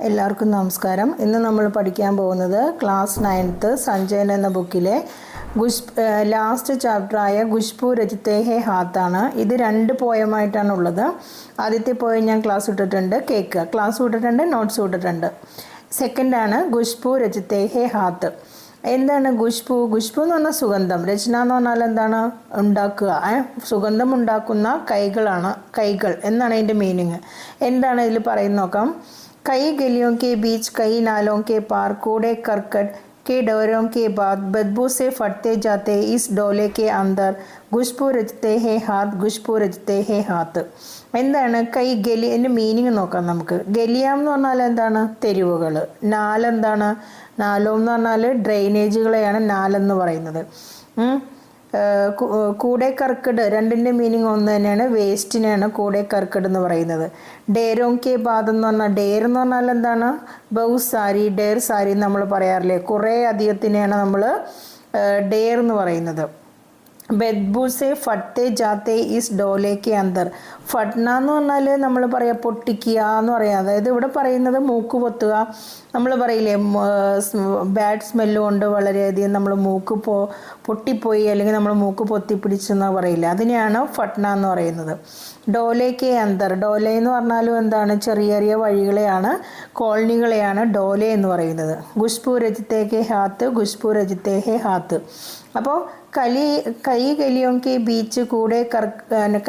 എല്ലാവർക്കും നമസ്കാരം. ഇന്ന് നമ്മൾ പഠിക്കാൻ പോകുന്നത് ക്ലാസ് 9th സഞ്ജയൻ എന്ന ബുക്കിലെ ലാസ്റ്റ് ചാപ്റ്ററായ ഖുശ്ബൂ രചിത്തെ ഹേ ഹാത്താണ്. ഇത് 2 പോയമായിട്ടാണ് ഉള്ളത്. ആദ്യത്തെ പോയം ഞാൻ ക്ലാസ് ഇട്ടിട്ടുണ്ട്, കേൾക്കുക. ക്ലാസ് ഇട്ടിട്ടുണ്ട്, നോട്ട്സ് ഇട്ടിട്ടുണ്ട്. സെക്കൻഡാണ് ഖുശ്ബൂ രചിത്തെ ഹേ ഹാത്ത്. എന്താണ് ഖുശ്ബൂ? ഖുശ്ബൂ എന്ന് പറഞ്ഞാൽ സുഗന്ധം, രചന എന്ന് പറഞ്ഞാൽ എന്താണ്? ഉണ്ടാക്കുക, സുഗന്ധം ഉണ്ടാക്കുന്ന കൈകൾ എന്നാണ് അതിൻ്റെ മീനിങ്. എന്താണ് ഇതിൽ പറയുന്നത് നോക്കാം. कई गलियों के बीच, कई नालों के पार, कूड़े करकट के डोरों के बाद बदबू से फटते जाते इस डोले के अंदर ഖുശ്ബൂ രചിത്തെ ഹേ ഹാത്ത്, ഖുശ്ബൂ രചിത്തെ ഹേ ഹാത്ത്. എന്താണ് കൈ ഗലി? എൻ്റെ മീനിങ് നോക്കാം നമുക്ക്. ഗലിയാം എന്ന് പറഞ്ഞാൽ എന്താണ്? തെരുവുകൾ. നാലെന്താണ്? നാലോം എന്ന് പറഞ്ഞാൽ ഡ്രെയിനേജുകളെയാണ് നാലെന്ന് പറയുന്നത്. കൂടെ കർക്കട്, രണ്ടിൻ്റെ മീനിങ് ഒന്ന് തന്നെയാണ്. വേസ്റ്റിനെയാണ് കൂടെ കർക്കട് എന്ന് പറയുന്നത്. ഡേരോം കെ ബാദ് എന്ന് പറഞ്ഞാൽ, ഡേർ എന്ന് പറഞ്ഞാൽ എന്താണ്? ബഹു സാരി, ഡേർ സാരി നമ്മൾ പറയാറില്ലേ? കുറേ അധികത്തിനെയാണ് നമ്മൾ ഡേർ എന്ന് പറയുന്നത്. ബദ്ബൂ സെ ഫട്ടെ ജാത്തെ ഈസ് ഡോലേക്ക് അന്തർ. ഫട്ന എന്ന് പറഞ്ഞാൽ നമ്മൾ പറയാം പൊട്ടിക്കുക എന്ന് പറയാം. അതായത് ഇവിടെ പറയുന്നത് മൂക്ക് പൊത്തുക. നമ്മൾ പറയില്ലേ ബാഡ് സ്മെല്ല് കൊണ്ട് വളരെയധികം നമ്മൾ മൂക്ക് പൊട്ടിപ്പോയി, അല്ലെങ്കിൽ നമ്മൾ മൂക്ക് പൊത്തിപ്പിടിച്ചെന്ന് പറയില്ല, അതിനെയാണ് ഫട്ന എന്ന് പറയുന്നത്. ഡോലേക്ക് അന്തർ, ഡോലെ എന്ന് പറഞ്ഞാലും എന്താണ്? ചെറിയ ചെറിയ വഴികളെയാണ്, കോളനികളെയാണ് ഡോലെ എന്ന് പറയുന്നത്. ഖുശ്ബൂ രചിത്തെ ഹേ ഹാത്ത്, ഖുശ്ബൂ രചിത്തെ ഹേ ഹാത്ത്. അപ്പോൾ कई गलियों के बीच,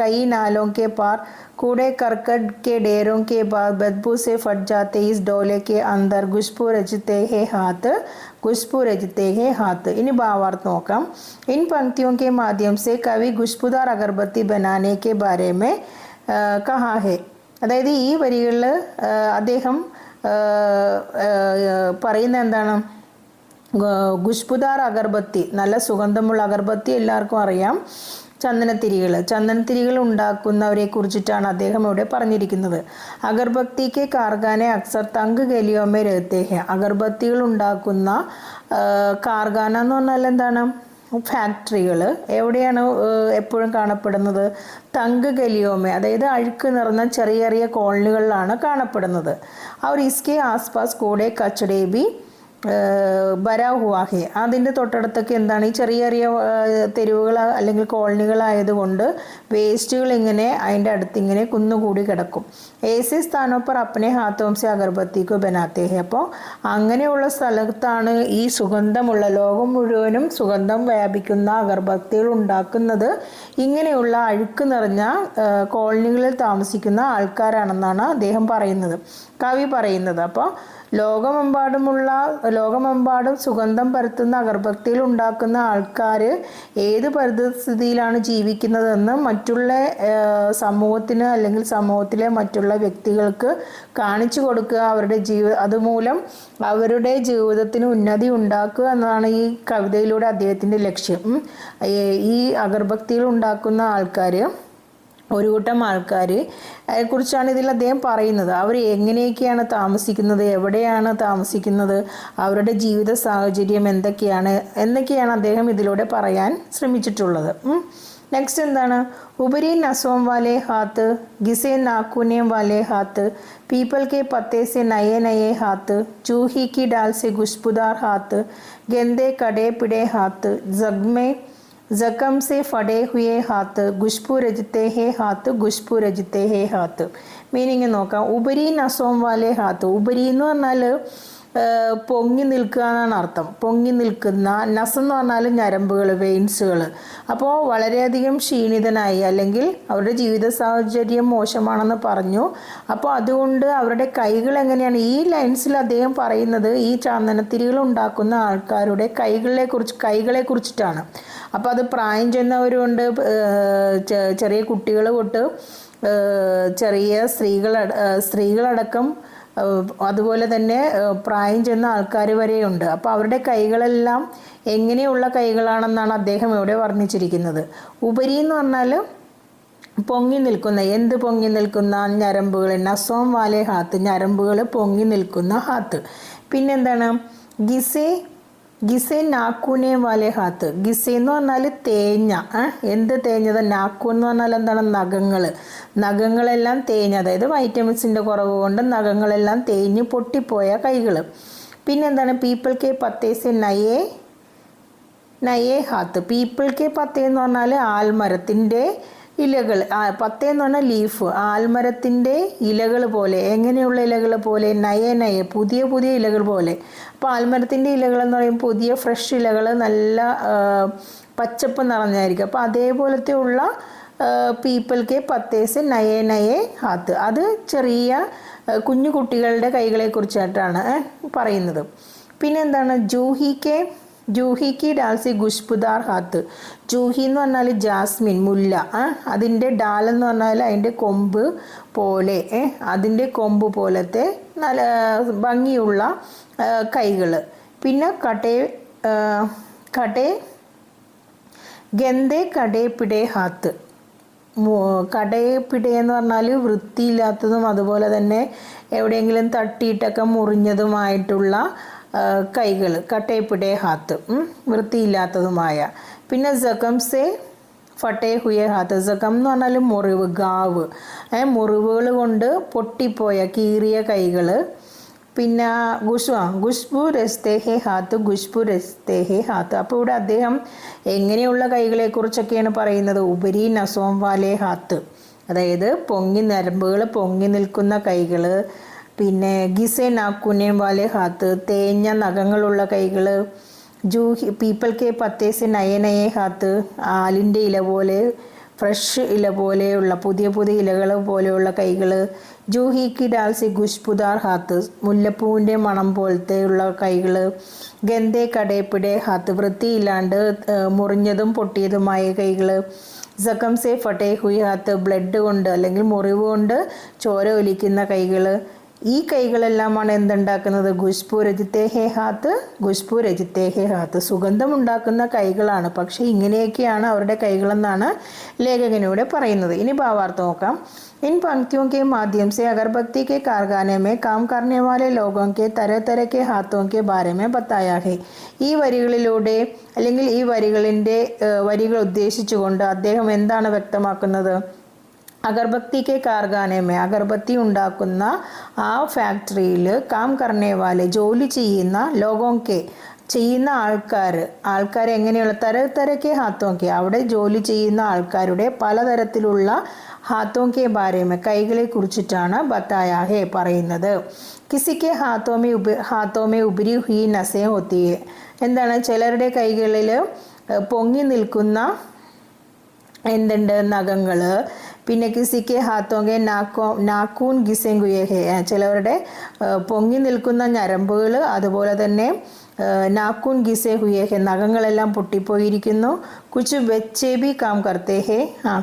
कई नालों के पार, कूड़े करकट के डेरों के बाद बदबू से फट जाते इस डोले के अंदर ഖുശ്ബൂ രചിത്തെ ഹേ ഹാത്ത്, ഖുശ്ബൂ രചിത്തെ ഹേ ഹാത്ത്. ഇനി ഭാവാർത്ഥം നോക്കാം. इन पंक्तियों के माध्यम से कवि खुशबूदार अगरबत्ती बनाने के बारे में कहा है. അതായത് ഈ വരികളിൽ അദ്ദേഹം പറയുന്ന എന്താണ്? ഖുശ്ബൂദാർ അഗർബത്തി, നല്ല സുഗന്ധമുള്ള അഗർബത്തി എല്ലാവർക്കും അറിയാം. ചന്ദനത്തിരികൾ ഉണ്ടാക്കുന്നവരെ കുറിച്ചിട്ടാണ് അദ്ദേഹം ഇവിടെ പറഞ്ഞിരിക്കുന്നത്. അഗർബത്തിക്ക് കാർഖാനെ അക്സർ തങ്ക് ഗലിയോമേ രഹത്തെ ഹെ. അഗർബത്തികൾ ഉണ്ടാക്കുന്ന കാർഖാന എന്ന് പറഞ്ഞാൽ എന്താണ്? ഫാക്ടറികൾ എവിടെയാണ് എപ്പോഴും കാണപ്പെടുന്നത്? തങ്ക് ഗലിയോമേ, അതായത് അഴുക്ക് നിറഞ്ഞ ചെറിയ ചെറിയ കോളനികളിലാണ് കാണപ്പെടുന്നത്. അവർ ഇസ്കെ ആസ്പാസ് കൂടെ കച്ചടേ ബി ബരാ ഹുവാ ഹെ. അതിൻ്റെ തൊട്ടടുത്തൊക്കെ എന്താണ്? ഈ ചെറിയ ചെറിയ തെരുവുകൾ അല്ലെങ്കിൽ കോളനികളായതുകൊണ്ട് വേസ്റ്റുകൾ ഇങ്ങനെ അതിൻ്റെ അടുത്ത് ഇങ്ങനെ കുന്നുകൂടി കിടക്കും. ഏസി സ്ഥാനോപ്പർ അപ്പനെ ഹാത്തോംസെ അഗർബത്തിക്കോ ബനാത്തേ ഹെ. അപ്പോൾ അങ്ങനെയുള്ള സ്ഥലത്താണ് ഈ സുഗന്ധമുള്ള, ലോകം മുഴുവനും സുഗന്ധം വ്യാപിക്കുന്ന അഗർബത്തികൾ ഉണ്ടാക്കുന്നത് ഇങ്ങനെയുള്ള അഴുക്ക് നിറഞ്ഞ കോളനികളിൽ താമസിക്കുന്ന ആൾക്കാരാണെന്നാണ് അദ്ദേഹം പറയുന്നത്, കവി പറയുന്നത്. അപ്പോൾ ലോകമെമ്പാടും സുഗന്ധം പരത്തുന്ന അഗർബത്തികൾ ഉണ്ടാക്കുന്ന ആൾക്കാർ ഏത് പരിസ്ഥിതിയിലാണ് ജീവിക്കുന്നതെന്ന് മറ്റുള്ള സമൂഹത്തിന് അല്ലെങ്കിൽ സമൂഹത്തിലെ മറ്റുള്ള വ്യക്തികൾക്ക് കാണിച്ചു കൊടുക്കുക, അതുമൂലം അവരുടെ ജീവിതത്തിന് ഉന്നതി ഉണ്ടാക്കുക എന്നതാണ് ഈ കവിതയിലൂടെ അദ്ദേഹത്തിൻ്റെ ലക്ഷ്യം. ഈ അഗർബത്തികൾ ഉണ്ടാക്കുന്ന ആൾക്കാർ, ഒരു കൂട്ടം ആൾക്കാരെ കുറിച്ചാണ് ഇതിൽ അദ്ദേഹം പറയുന്നത്. അവർ എങ്ങനെയൊക്കെയാണ് താമസിക്കുന്നത്, എവിടെയാണ് താമസിക്കുന്നത്, അവരുടെ ജീവിത സാഹചര്യം എന്തൊക്കെയാണ് അദ്ദേഹം ഇതിലൂടെ പറയാൻ ശ്രമിച്ചിട്ടുള്ളത്. നെക്സ്റ്റ് എന്താണ്? ഉപരി നസോം വാലെ ഹാത്ത്, ഗിസെ നാക്കുനെ വാലെ ഹാത്ത്, പീപ്പൽ കെ പത്തെ സെ നയെ നയെ ഹാത്ത്, ചൂഹി കി ഡാൽ സെ ഖുശ്ബൂദാർ ഹാത്ത്, ഗെന്ദെ കടേ പിടേ ഹാത്ത്, ജഖം സെ ഫടേ ഹുയേ ഹാത്ത്, ഖുശ്ബൂ രചിത്തെ ഹേ ഹാത്ത്, ഖുശ്ബൂ രചിത്തെ ഹേ ഹാത്ത്. മീനിങ് നോക്കാം. ഉപരി നസോം വാലെ ഹാത്ത്. ഉപരി എന്ന് പറഞ്ഞാൽ പൊങ്ങി നിൽക്കുക എന്നാണ് അർത്ഥം. പൊങ്ങി നിൽക്കുന്ന. നസം എന്ന് പറഞ്ഞാൽ ഞരമ്പുകൾ, വെയിൻസുകൾ. അപ്പോൾ വളരെയധികം ക്ഷീണിതനായി, അല്ലെങ്കിൽ അവരുടെ ജീവിത സാഹചര്യം മോശമാണെന്ന് പറഞ്ഞു. അപ്പോൾ അതുകൊണ്ട് അവരുടെ കൈകൾ എങ്ങനെയാണ്? ഈ ലൈൻസിൽ അദ്ദേഹം പറയുന്നത് ഈ ചന്ദനത്തിരികൾ ഉണ്ടാക്കുന്ന ആൾക്കാരുടെ കൈകളെ കുറിച്ചിട്ടാണ്. അപ്പോൾ അത് പ്രായം ചെന്നവരുണ്ട്, ചെറിയ കുട്ടികൾ തൊട്ട് ചെറിയ സ്ത്രീകളടക്കം, അതുപോലെ തന്നെ പ്രായം ചെന്ന ആൾക്കാർ വരെയുണ്ട്. അപ്പോൾ അവരുടെ കൈകളെല്ലാം എങ്ങനെയുള്ള കൈകളാണെന്നാണ് അദ്ദേഹം ഇവിടെ വർണ്ണിച്ചിരിക്കുന്നത്. ഉപരി എന്ന് പറഞ്ഞാൽ പൊങ്ങി നിൽക്കുന്ന, പൊങ്ങി നിൽക്കുന്ന ഞരമ്പുകൾ. നസോം വാലെ ഹാത്ത്, ഞരമ്പുകൾ പൊങ്ങി നിൽക്കുന്ന ഹാത്ത്. പിന്നെന്താണ്? ഗിസെ ഗിസെ നാക്കൂനെ വാലെ ഹാത്ത്. ഗിസെ എന്ന് പറഞ്ഞാൽ തേഞ്ഞ, എന്ത് തേഞ്ഞത്? നാക്കൂൻ എന്ന് പറഞ്ഞാൽ എന്താണ്? നഖങ്ങൾ. നഖങ്ങളെല്ലാം തേഞ്ഞ, അതായത് വൈറ്റമിൻസിൻ്റെ കുറവ് കൊണ്ട് നഖങ്ങളെല്ലാം തേഞ്ഞ് പൊട്ടിപ്പോയ കൈകൾ. പിന്നെന്താണ്? പീപ്പിൾ കെ പത്തേസെ നയേ ഹാത്ത്. പീപ്പിൾ കെ പത്തേ എന്ന് പറഞ്ഞാൽ ആൽമരത്തിൻ്റെ ഇലകൾ. പത്തേ എന്ന് പറഞ്ഞാൽ ലീഫ്, ആൽമരത്തിൻ്റെ ഇലകൾ പോലെ. എങ്ങനെയുള്ള ഇലകൾ പോലെ? നയേ പുതിയ പുതിയ ഇലകൾ പോലെ. അപ്പോൾ ആൽമരത്തിൻ്റെ ഇലകൾ എന്ന് പറയുമ്പോൾ പുതിയ ഫ്രഷ് ഇലകൾ, നല്ല പച്ചപ്പ് നിറഞ്ഞായിരിക്കും. അപ്പോൾ അതേപോലത്തെ ഉള്ള പീപ്പിൾക്ക് പത്തേസ് നയേ ഹാത്ത്. അത് ചെറിയ കുഞ്ഞു കുട്ടികളുടെ കൈകളെ കുറിച്ചായിട്ടാണ് പറയുന്നത്. പിന്നെ എന്താണ്? ജൂഹിക്ക് ഡാൽസി ഗുഷ്പുദാർ ഹാത്ത്. ജൂഹി എന്ന് പറഞ്ഞാൽ ജാസ്മിൻ, മുല്ല. അതിൻ്റെ ഡാൽ എന്ന് പറഞ്ഞാൽ അതിൻ്റെ കൊമ്പ് പോലെ, അതിൻ്റെ കൊമ്പ് പോലത്തെ നല്ല ഭംഗിയുള്ള കൈകൾ. പിന്നെ ഗന്ധേ കടേ പിടേ ഹാത്ത്. കടേ പിടേ എന്ന് പറഞ്ഞാൽ വൃത്തിയില്ലാത്തതും അതുപോലെ തന്നെ എവിടെയെങ്കിലും തട്ടിയിട്ടൊക്കെ മുറിഞ്ഞതുമായിട്ടുള്ള കൈകൾ. കട്ടേപ്പിടേ ഹാത്ത്, വൃത്തിയില്ലാത്തതുമായ. പിന്നെ ജഖം സെ ഫട്ടേ ഹുയെ ഹാത്ത്. ജഖം എന്ന് പറഞ്ഞാൽ മുറിവ്, ഗാവ്, മുറിവുകൾ കൊണ്ട് പൊട്ടിപ്പോയ കീറിയ കൈകൾ. പിന്നെ ഗുഷ്ബു രസ്തേഹെ ഹാത്ത്, ഗുഷ്ബു രസ്തേഹെ ഹാത്ത്. അപ്പോൾ ഇവിടെ അദ്ദേഹം എങ്ങനെയുള്ള കൈകളെക്കുറിച്ചൊക്കെയാണ് പറയുന്നത്? ഉപരി നസോം വാലേ ഹാത്ത്, അതായത് നരമ്പുകൾ പൊങ്ങി നിൽക്കുന്ന കൈകൾ. പിന്നെ ഗിസെ നാക്കുനേം വാലെ ഹാത്ത്, തേഞ്ഞ നഖങ്ങളുള്ള കൈകൾ. പീപ്പിൾ കെ പത്തേസ് നയേ ഹാത്ത്, ആലിൻ്റെ ഇല പോലെ, ഫ്രഷ് ഇല പോലെയുള്ള പുതിയ പുതിയ ഇലകൾ പോലെയുള്ള കൈകൾ. ജൂഹിക്ക് ഡാൽസി ഗുഷ്പുദാർ ഹാത്ത്, മുല്ലപ്പൂവിൻ്റെ മണം പോലത്തെ ഉള്ള കൈകൾ. ഗന്ധേ കടേപ്പിടെ ഹാത്ത്, വൃത്തിയില്ലാണ്ട് മുറിഞ്ഞതും പൊട്ടിയതുമായ കൈകൾ. ജഖം സെ ഫട്ടേ ഹുയി ഹാത്ത്, ബ്ലഡ് കൊണ്ട് അല്ലെങ്കിൽ മുറിവ് കൊണ്ട് ചോര ഒലിക്കുന്ന കൈകൾ. ഈ കൈകളെല്ലാമാണ് എന്തുണ്ടാക്കുന്നത്? ഖുശ്ബു രജിത്തേഹെ ഹാത്ത്, സുഗന്ധമുണ്ടാക്കുന്ന കൈകളാണ്. പക്ഷേ ഇങ്ങനെയൊക്കെയാണ് അവരുടെ കൈകളെന്നാണ് ലേഖകനിവിടെ പറയുന്നത്. ഇനി ഭാവാർത്ഥം നോക്കാം. इन पंक्तियों के माध्यम से अगरबत्ती के कारखाने में काम करने वाले लोगों के तरह तरह के हाथों के बारे में बताया है. ഈ വരികളിലൂടെ അല്ലെങ്കിൽ ഈ വരികൾ ഉദ്ദേശിച്ചുകൊണ്ട് അദ്ദേഹം എന്താണ് വ്യക്തമാക്കുന്നത്? അഗർബത്തിക്ക് കാർഖാനമേ, അഗർബത്തി ഉണ്ടാക്കുന്ന ആ ഫാക്ടറിയിൽ കാം കർണേ വാലെ, ജോലി ചെയ്യുന്ന ആൾക്കാർ എങ്ങനെയുള്ള തരക്ക് ഹാത്തോക്കെ, അവിടെ ജോലി ചെയ്യുന്ന ആൾക്കാരുടെ പലതരത്തിലുള്ള ഹാത്തോക്കെ ബാരേമേ, കൈകളെ കുറിച്ചിട്ടാണ് ബത്തായാഹെ പറയുന്നത്. കിസിക്ക് ഹാത്തോമേ ഉപരി ഹുയി നസേ ഹോത്തിയെ, എന്താണ്? ചിലരുടെ കൈകളിൽ പൊങ്ങി നിൽക്കുന്ന എന്തുണ്ട്? നഖങ്ങൾ. പിന്നെ കിസിക്ക് ഹാത്തോങ്കെ നാക്കൂൻ ഗിസെങ്കുയഹെ, ചിലവരുടെ പൊങ്ങി നിൽക്കുന്ന ഞരമ്പുകൾ, അതുപോലെ തന്നെ നാക്കൂൻ ഗിസെ ഹുയേഹെ, നഖങ്ങളെല്ലാം പൊട്ടിപ്പോയിരിക്കുന്നു. കുച്ച് ബച്ചേബി കാം കർത്തേഹെ,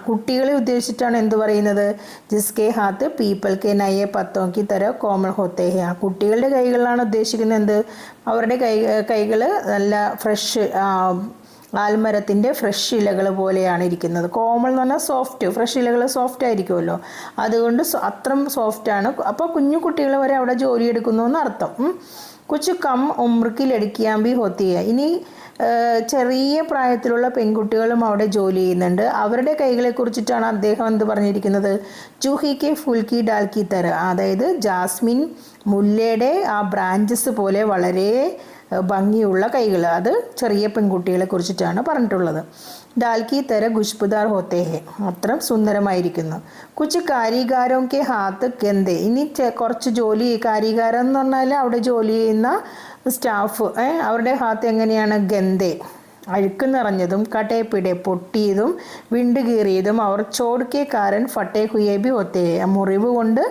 കുട്ടികളെ ഉദ്ദേശിച്ചിട്ടാണ് എന്ത് പറയുന്നത്? ജിസ്കെ ഹാത്ത് പീപ്പിൾ കെ നയെ പത്തോങ്കി തര കോമൾ ഹോത്തേഹെ, കുട്ടികളുടെ കൈകളിലാണ് ഉദ്ദേശിക്കുന്നത്. എന്ത്? അവരുടെ കൈകൾ നല്ല ഫ്രഷ് ആൽമരത്തിൻ്റെ ഫ്രഷ് ഇലകൾ പോലെയാണ് ഇരിക്കുന്നത്. കോമൾ എന്ന് പറഞ്ഞാൽ സോഫ്റ്റ്, ഫ്രഷ് ഇലകൾ സോഫ്റ്റ് ആയിരിക്കുമല്ലോ, അതുകൊണ്ട് അത്രയും സോഫ്റ്റാണ്. അപ്പോൾ കുഞ്ഞു കുട്ടികൾ വരെ അവിടെ ജോലിയെടുക്കുന്നു എന്നർത്ഥം. കുച്ച് കം ഉമ്രക്ക് ലടുക്കിയാമ്പി ഹോത്തിയ, ഇനി ചെറിയ പ്രായത്തിലുള്ള പെൺകുട്ടികളും അവിടെ ജോലി ചെയ്യുന്നുണ്ട്. അവരുടെ കൈകളെ കുറിച്ചിട്ടാണ് അദ്ദേഹം എന്ത് പറഞ്ഞിരിക്കുന്നത്? ജൂഹിക്ക് ഫുൽക്കി ഡാൽക്കി തര, അതായത് ജാസ്മിൻ മുല്ലയുടെ ആ ബ്രാഞ്ചസ് പോലെ വളരെ ഭംഗിയുള്ള കൈകൾ, അത് ചെറിയ പെൺകുട്ടികളെ കുറിച്ചിട്ടാണ് പറഞ്ഞിട്ടുള്ളത്. ഡാൽക്കി തര ഖുശ്ബുദാർ ഹോത്തേഹെ, അത്ര സുന്ദരമായിരിക്കുന്നു. കുച്ച് കാരിഗാരോ കെ ഹാത്ത് ഗന്ധേ, ഇനി കുറച്ച് കാരിഗാരം എന്ന് പറഞ്ഞാൽ അവിടെ ജോലി ചെയ്യുന്ന സ്റ്റാഫ്, അവരുടെ ഹാത്ത് എങ്ങനെയാണ്? ഗന്ധേ, അഴുക്ക് നിറഞ്ഞതും, കട്ടേപ്പിടെ പൊട്ടിയതും, വിണ്ട് കീറിയതും. അവർ ചോടുക്കേക്കാരൻ ഫട്ടേ ഹുയേബി ഒത്തേ, മുറിവ് കൊണ്ട്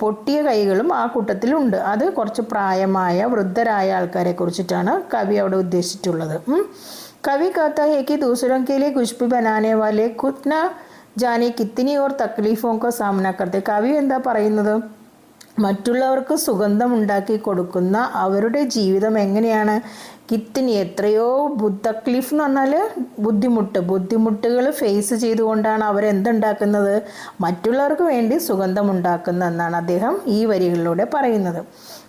പൊട്ടിയ കൈകളും ആ കൂട്ടത്തിലുണ്ട്. അത് കുറച്ച് പ്രായമായ വൃദ്ധരായ ആൾക്കാരെ കുറിച്ചിട്ടാണ് കവി അവിടെ ഉദ്ദേശിച്ചിട്ടുള്ളത്. कवि कहता है कि दूसरों के लिए खुशबू बनाने वाले खुद न जाने कितनी और तकलीफों का सामना करते. കവി എന്താ പറയുന്നത്? മറ്റുള്ളവർക്ക് സുഗന്ധം ഉണ്ടാക്കി കൊടുക്കുന്ന അവരുടെ ജീവിതം എങ്ങനെയാണ്? കിത്തിനി, എത്രയോ തക്ലീഫ് എന്ന് പറഞ്ഞാൽ ബുദ്ധിമുട്ടുകൾ ഫേസ് ചെയ്തുകൊണ്ടാണ് അവരെന്തുണ്ടാക്കുന്നത്? മറ്റുള്ളവർക്ക് വേണ്ടി സുഗന്ധം ഉണ്ടാക്കുന്നതെന്നാണ് അദ്ദേഹം ഈ വരികളിലൂടെ പറയുന്നത്.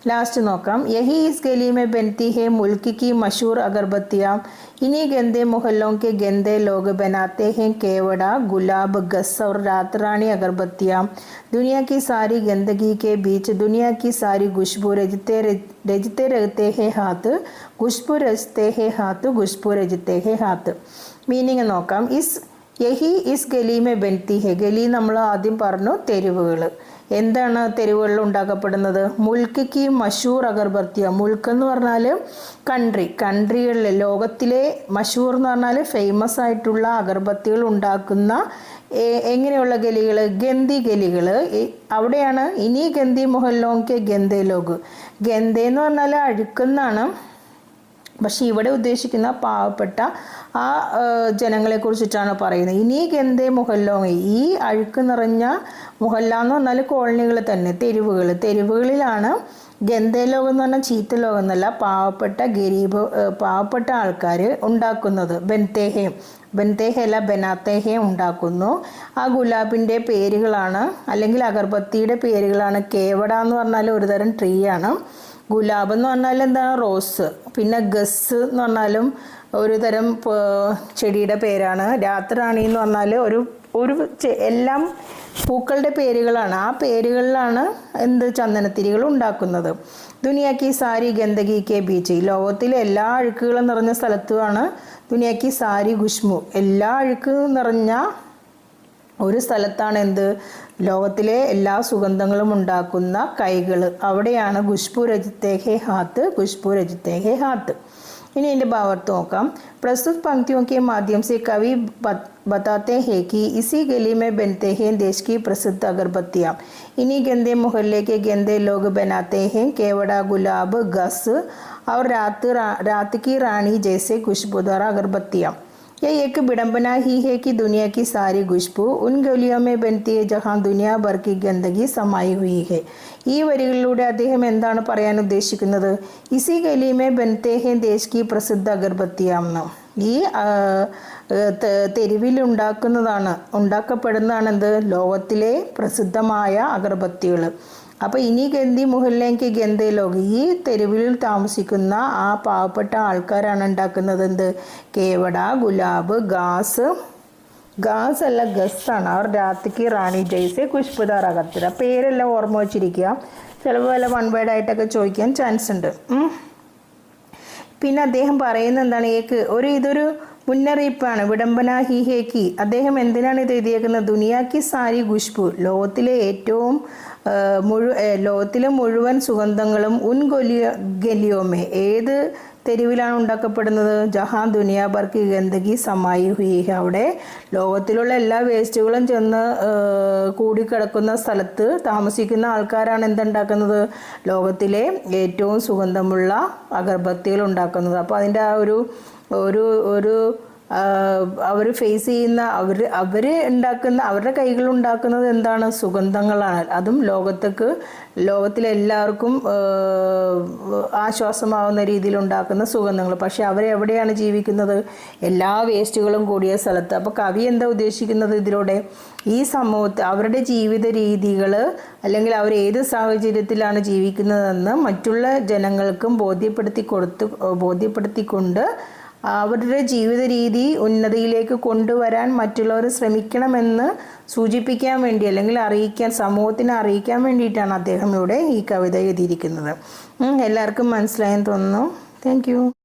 लास्ट നോക്കാം यही इस गली में बनती है मुल्क की मशहूर अगरबत्तियाँ इन्हीं गंदे मोहल्लों के गंदे लोग बनाते हैं केवड़ा गुलाब गस और रात रानी अगरबत्तियाँ दुनिया की सारी गंदगी के बीच दुनिया की सारी खुशबू रजते रहते हैं हाथ खुशबू रजते हैं हाथ खुशबू रजते हैं हाथ മീനിങ് നോക്കാം യഹി ഇസ് ഗലിമെ ബൻതി ഹെ ഗലി നമ്മൾ ആദ്യം പറഞ്ഞു തെരുവുകൾ എന്താണ് തെരുവുകളിൽ ഉണ്ടാക്കപ്പെടുന്നത് മുൽക്ക് കി മഷൂർ അഗർബത്തിയ മുൽക്ക് എന്ന് പറഞ്ഞാൽ കൺട്രികളിൽ ലോകത്തിലെ മഷൂർ എന്ന് പറഞ്ഞാൽ ഫേമസ് ആയിട്ടുള്ള അഗർബത്തികൾ ഉണ്ടാക്കുന്ന എങ്ങനെയുള്ള ഗലികൾ ഗന്തി ഗലികൾ അവിടെയാണ് ഇനി ഗന്തി മൊഹല്ലോങ്കെ ഗന്ദേ ലോഗ് ഗന്ദേ എന്ന് പറഞ്ഞാൽ അഴുക്കെന്നാണ് പക്ഷെ ഇവിടെ ഉദ്ദേശിക്കുന്ന പാവപ്പെട്ട ആ ജനങ്ങളെ കുറിച്ചിട്ടാണ് പറയുന്നത് ഇനി ഗന്ധേ മുഹല്ലോങ് ഈ അഴുക്ക് നിറഞ്ഞ മുഹല്ല എന്ന് പറഞ്ഞാൽ കോളനികൾ തന്നെ തെരുവുകളിലാണ് ഗന്ധേ ലോകം എന്ന് പറഞ്ഞാൽ ചീത്ത ലോകം എന്നല്ല പാവപ്പെട്ട ആൾക്കാർ ഉണ്ടാക്കുന്നത് ബൻതേഹെ അല്ല ബനാത്തേഹെ ഉണ്ടാക്കുന്നു ആ ഗുലാബിൻ്റെ പേരുകളാണ് അല്ലെങ്കിൽ അഗർബത്തിയുടെ പേരുകളാണ് കേവട എന്ന് പറഞ്ഞാൽ ഒരുതരം ട്രീ ആണ് ഗുലാബ് എന്ന് പറഞ്ഞാൽ എന്താണ് റോസ് പിന്നെ ഗസ് എന്ന് പറഞ്ഞാലും ഒരു തരം ചെടിയുടെ പേരാണ് രാത്രാണി എന്ന് പറഞ്ഞാൽ ഒരു എല്ലാം പൂക്കളുടെ പേരുകളാണ് ആ പേരുകളിലാണ് ചന്ദനത്തിരികൾ ഉണ്ടാക്കുന്നത് ദുനിയാക്കി സാരി ഗന്ദഗി കെ ബീച്ച് ലോകത്തിലെ എല്ലാ അഴുക്കുകളും നിറഞ്ഞ സ്ഥലത്തുമാണ് ദുനിയാക്കി സാരി ഖുശ്ബു എല്ലാ അഴുക്ക് നിറഞ്ഞ ഒരു സ്ഥലത്താണ് ലോകത്തിലെ എല്ലാ സുഗന്ധങ്ങളും ഉണ്ടാക്കുന്ന കൈകൾ അവിടെയാണ് ഖുശ്ബു രജിത്തേഹെ ഹാത്ത് ഖുശ്ബു രജിത്തേഹെ ഹാത്ത് इन्हें इनके भावार्थ നോക്കാം प्रस्तुत पंक्तियों के माध्यम से कवि बताते हैं कि इसी गली में बनते हैं देश की प्रसिद्ध अगरबत्तियाँ इन्हीं गंदे मोहल्ले के गंदे लोग बनाते हैं केवड़ा गुलाब गस और रात की रानी जैसे खुशबूदार अगरबत्तियाँ यह एक विडंबना ही है कि दुनिया की सारी खुशबू उन गलियों में बनती है जहाँ दुनिया भर की गंदगी समाई हुई है ഈ വരികളിലൂടെ അദ്ദേഹം എന്താണ് പറയാൻ ഉദ്ദേശിക്കുന്നത് ഇസി ഗലിമേ ബൻതേ ഹെ ദേശ് കി പ്രസിദ്ധ അഗർബത്തിയാന്ന് ഈ തെരുവിൽ ഉണ്ടാക്കപ്പെടുന്നതാണ് ലോകത്തിലെ പ്രസിദ്ധമായ അഗർബത്തികൾ അപ്പോൾ ഇനി ഗന്തി മുഹല്ലേക്ക് ഗന്ധേ ലോഗ് ഈ തെരുവിൽ താമസിക്കുന്ന ആ പാവപ്പെട്ട ആൾക്കാരാണ് ഉണ്ടാക്കുന്നത് കേവട ഗുലാബ് ഗാസ് അല്ല ഗസ്സാണ് അവർ രാത്രിക്ക് റാണി ജയ്സെ ഖുശ്ബുദാർ അഗർത്തിര പേരെല്ലാം ഓർമ്മ വെച്ചിരിക്കുക ചിലപ്പോൾ വല്ല വൺ വേർഡ് ആയിട്ടൊക്കെ ചോദിക്കാൻ ചാൻസ് ഉണ്ട് പിന്നെ അദ്ദേഹം പറയുന്നത് എന്താണ് ഇതൊരു മുന്നറിയിപ്പാണ് വിഡംബന ഹി ഹേക്കി അദ്ദേഹം എന്തിനാണ് ഇത് എഴുതിയേക്കുന്നത് ദുനിയാക്കി സാരി ഖുശ്ബു ലോകത്തിലെ മുഴുവൻ സുഗന്ധങ്ങളും ഗലിയോമേ ഏത് തെരുവിലാണ് ഉണ്ടാക്കപ്പെടുന്നത് ജഹാൻ ദുനിയാ ഭർക്കി ഗന്ദഗി സമായി ഹുയി അവിടെ ലോകത്തിലുള്ള എല്ലാ വേസ്റ്റുകളും ചെന്ന് കൂടിക്കിടക്കുന്ന സ്ഥലത്ത് താമസിക്കുന്ന ആൾക്കാരാണ് എന്തുണ്ടാക്കുന്നത് ലോകത്തിലെ ഏറ്റവും സുഗന്ധമുള്ള അഗർബത്തികൾ ഉണ്ടാക്കുന്നത് അപ്പോൾ അതിൻ്റെ ആ ഒരു അവർ ഫേസ് ചെയ്യുന്ന അവർ ഉണ്ടാക്കുന്ന അവരുടെ കൈകൾ ഉണ്ടാക്കുന്നത് എന്താണ് സുഗന്ധങ്ങളാണ് അതും ലോകത്തിലെല്ലാവർക്കും ആശ്വാസമാവുന്ന രീതിയിൽ ഉണ്ടാക്കുന്ന സുഗന്ധങ്ങൾ പക്ഷെ അവരെവിടെയാണ് ജീവിക്കുന്നത് എല്ലാ വേസ്റ്റുകളും കൂടിയ സ്ഥലത്ത് അപ്പോൾ കവി എന്താ ഉദ്ദേശിക്കുന്നത് ഇതിലൂടെ ഈ സമൂഹത്തിൽ അവരുടെ ജീവിത രീതികൾ അല്ലെങ്കിൽ അവർ ഏത് സാഹചര്യത്തിലാണ് ജീവിക്കുന്നതെന്ന് മറ്റുള്ള ജനങ്ങൾക്കും ബോധ്യപ്പെടുത്തിക്കൊണ്ട് അവരുടെ ജീവിത രീതി ഉന്നതിയിലേക്ക് കൊണ്ടുവരാൻ മറ്റുള്ളവർ ശ്രമിക്കണമെന്ന് സൂചിപ്പിക്കാൻ വേണ്ടി അല്ലെങ്കിൽ സമൂഹത്തിനെ അറിയിക്കാൻ വേണ്ടിയിട്ടാണ് അദ്ദേഹം ഇവിടെ ഈ കവിത എഴുതിയിരിക്കുന്നത് എല്ലാവർക്കും മനസ്സിലായെന്ന് തോന്നുന്നു താങ്ക്